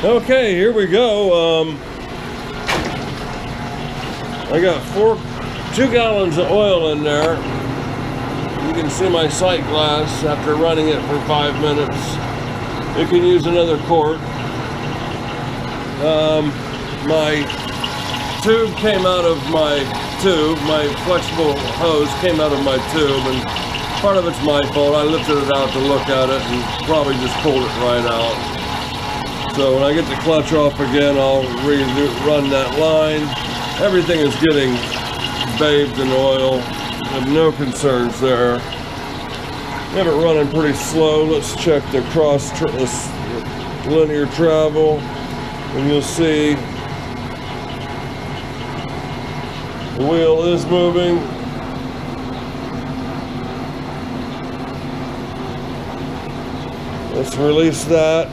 Okay, here we go. I got 2 gallons of oil in there. You can see my sight glass after running it for 5 minutes. You can use another quart. My tube came out of my tube. My flexible hose came out of my tube, and part of it's my fault. I lifted it out to look at it and probably just pulled it right out. So when I get the clutch off again, I'll run that line. Everything is getting bathed in oil. I have no concerns there. Have it running pretty slow. Let's check the linear travel, and you'll see the wheel is moving. Let's release that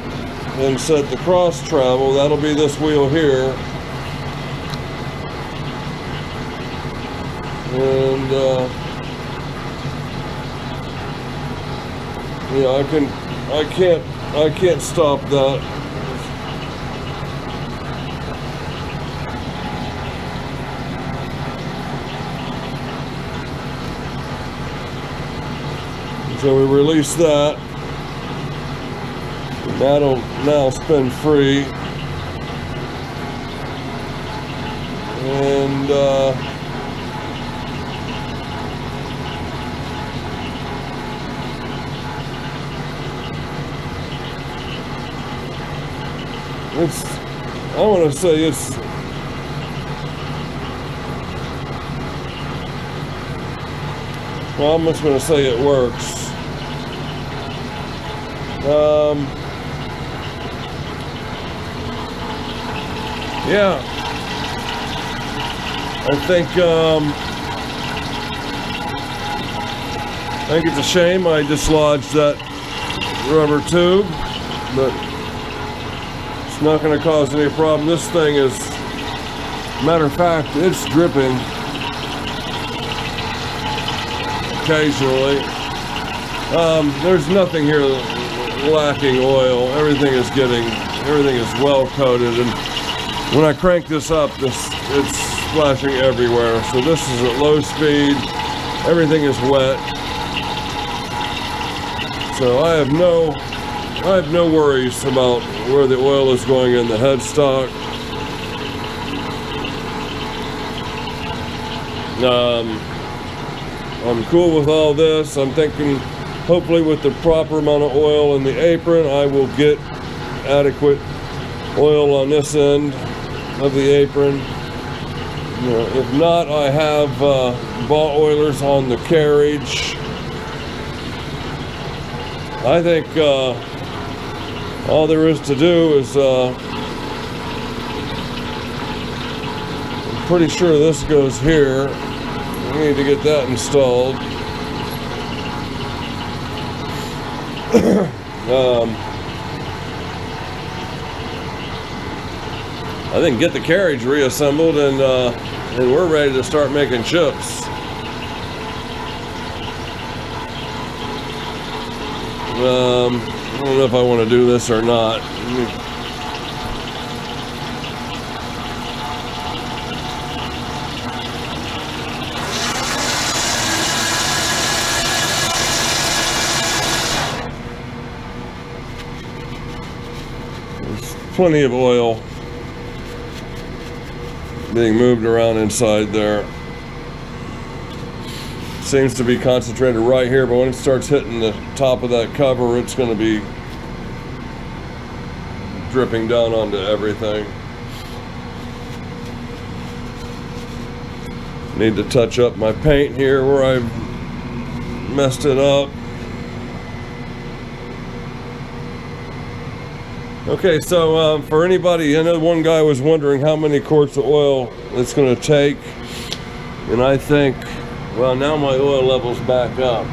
and set the cross travel. That'll be this wheel here. And yeah, I can't stop that. So we release that. That'll now spin free. And I want to say it's well, I'm just going to say it works. Yeah, I think it's a shame I dislodged that rubber tube, but it's not going to cause any problem. This thing is, matter of fact, it's dripping occasionally. There's nothing here lacking oil. Everything is well coated, and when I crank this up, it's splashing everywhere. So this is at low speed. Everything is wet. So I have no worries about where the oil is going in the headstock. I'm cool with all this. I'm thinking hopefully with the proper amount of oil in the apron, I will get adequate oil on this end of the apron. You know, if not, I have ball oilers on the carriage. I think all there is to do is I'm pretty sure this goes here. We need to get that installed. I think get the carriage reassembled, and we're ready to start making chips. I don't know if I want to do this or not. There's plenty of oil being moved around inside there. Seems to be concentrated right here, but when it starts hitting the top of that cover, it's going to be dripping down onto everything. Need to touch up my paint here where I've messed it up. Okay, so for anybody, I know one guy was wondering how many quarts of oil it's going to take, and I think, well, now my oil level's back up.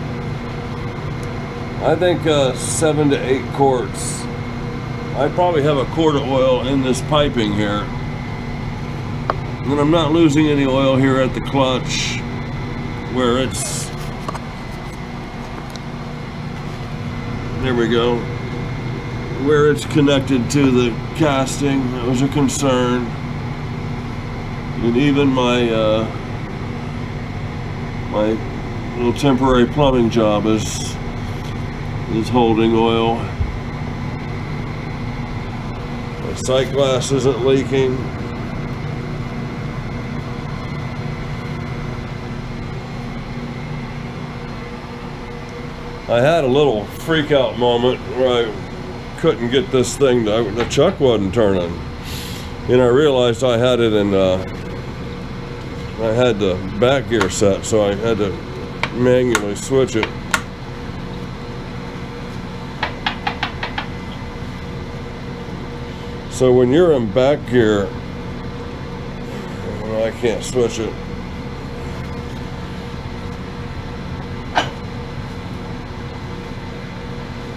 I think 7 to 8 quarts. I probably have a quart of oil in this piping here, and I'm not losing any oil here at the clutch where it's, there we go. where it's connected to the casting. That was a concern. And even my my little temporary plumbing job is holding oil. My sight glass isn't leaking. I had a little freak out moment where I couldn't get this thing, the chuck wasn't turning. And I realized I had it in, I had the back gear set, so I had to manually switch it. So when you're in back gear, I can't switch it.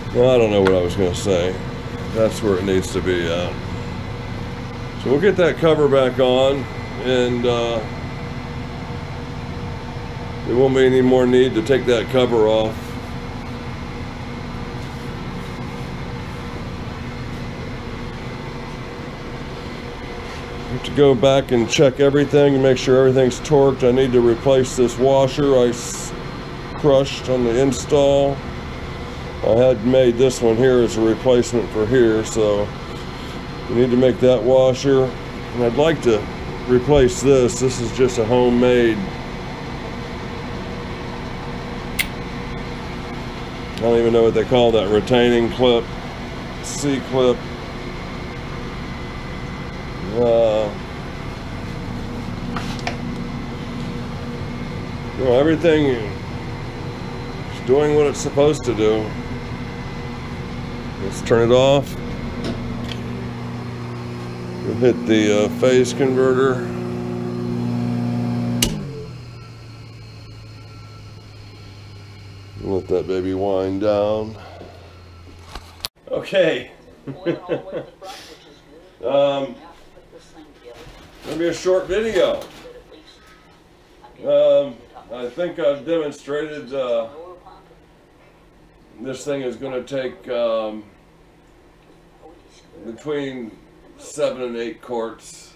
I don't know what I was going to say. That's where it needs to be at. So we'll get that cover back on, and there won't be any more need to take that cover off. I have to go back and check everything and make sure everything's torqued. I need to replace this washer I crushed on the install. I had made this one here as a replacement for here, so we need to make that washer. And I'd like to replace this. This is just a homemade, I don't even know what they call that, retaining clip, C-clip. You know, everything is doing what it's supposed to do. Let's turn it off. We'll hit the phase converter. Let that baby wind down. Okay. Gonna be a short video. I think I've demonstrated this thing is going to take between 7 and 8 quarts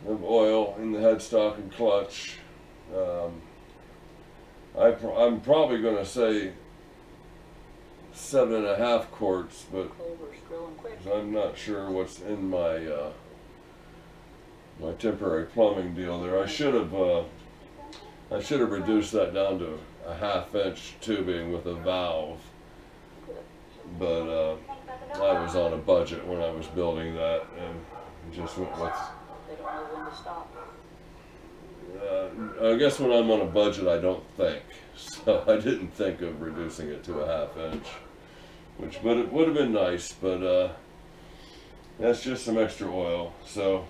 of oil in the headstock and clutch. I'm probably going to say 7.5 quarts, but I'm not sure what's in my my temporary plumbing deal there. I should have reduced that down to a 1/2 inch tubing with a valve, but I was on a budget when I was building that, and just went with. I guess when I'm on a budget, I don't think. So I didn't think of reducing it to a 1/2 inch, but it would have been nice. But that's just some extra oil. So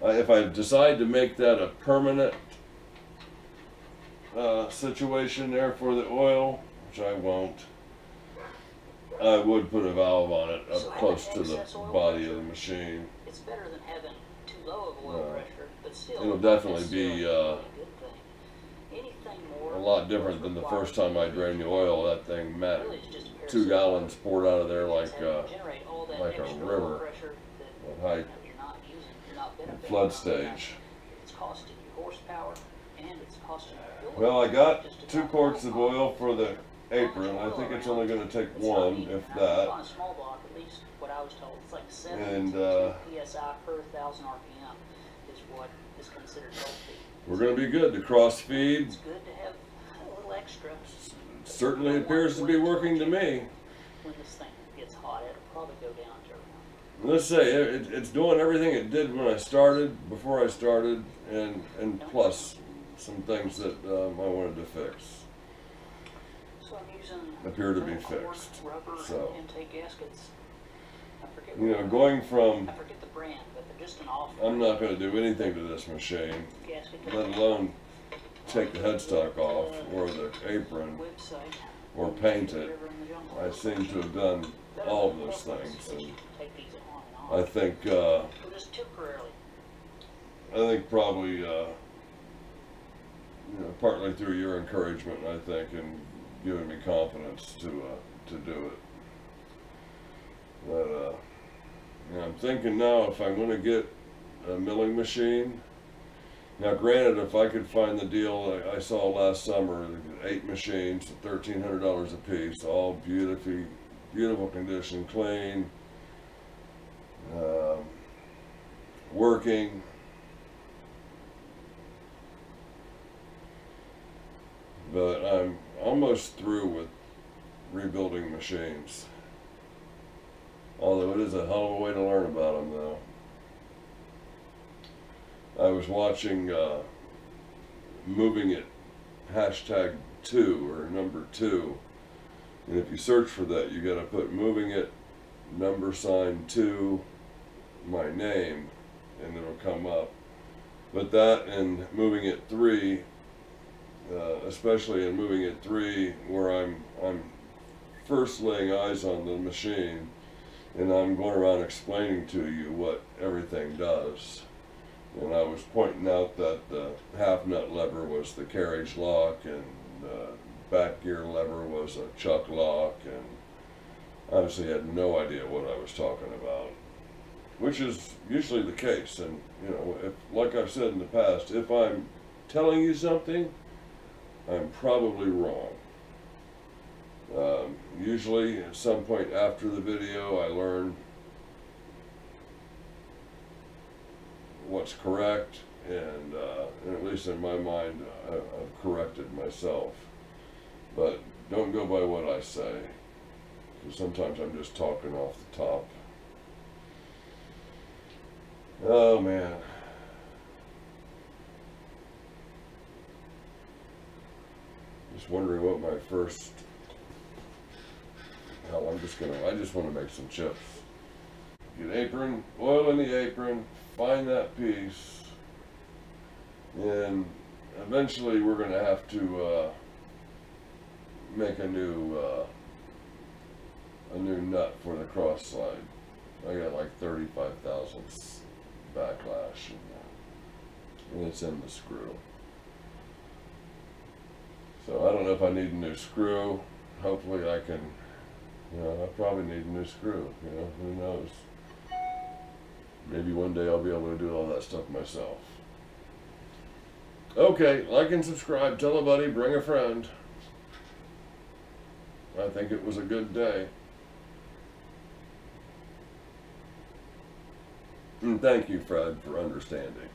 if I decide to make that a permanent situation there for the oil, which I won't, I would put a valve on it up close to the body of the machine. It's better than having too low of oil pressure, but still, it'll definitely be a lot different than the first time I drained the oil. That thing, 2 gallons poured out of there like a river at high flood stage. Well, I got 2 quarts of oil for the apron. I think it's only going to take 1, if that. And we're going to be good to cross feed. It's good to have a little extra. Certainly appears to be working to me. When this thing gets hot, it'll probably go down to Let's say it's doing everything it did when I started, before I started, and plus some things that I wanted to fix. So I'm using appear to be fixed. Rubber so intake gaskets. You know, going from, I forget the brand, but they're just an off. I'm not going to do anything to this machine, let alone take the headstock off or the apron or paint it. I seem to have done all of those things, and I think probably you know, partly through your encouragement, I think, and giving me confidence to do it. thinking now if I'm going to get a milling machine. Now granted, if I could find the deal I saw last summer, 8 machines, $1,300 a piece, all beautiful condition, clean, working. But I'm almost through with rebuilding machines. Although it is a hell of a way to learn about them, though. I was watching Moving It #2 or number 2, and if you search for that, you got to put Moving It $2 my name, and it'll come up. But that and Moving It 3, especially in Moving It 3, where I'm first laying eyes on the machine, and I'm going around explaining to you what everything does. And I was pointing out that the half nut lever was the carriage lock, and the back gear lever was a chuck lock, and obviously had no idea what I was talking about, which is usually the case. And you know, if, like I've said in the past, if I'm telling you something, I'm probably wrong. Usually at some point after the video I learn what's correct, and at least in my mind I've corrected myself. But don't go by what I say, because sometimes I'm just talking off the top. Oh man. Just wondering what my first... Hell, I just want to make some chips. Get apron, oil in the apron, find that piece, and eventually we're going to have to make a new nut for the cross slide. I got like 35 thousandths backlash, and it's in the screw. So I don't know if I need a new screw. Hopefully I can, you know, I probably need a new screw, you know, who knows. Maybe one day I'll be able to do all that stuff myself. Okay, like and subscribe, tell a buddy, bring a friend. I think it was a good day. And thank you, Fred, for understanding.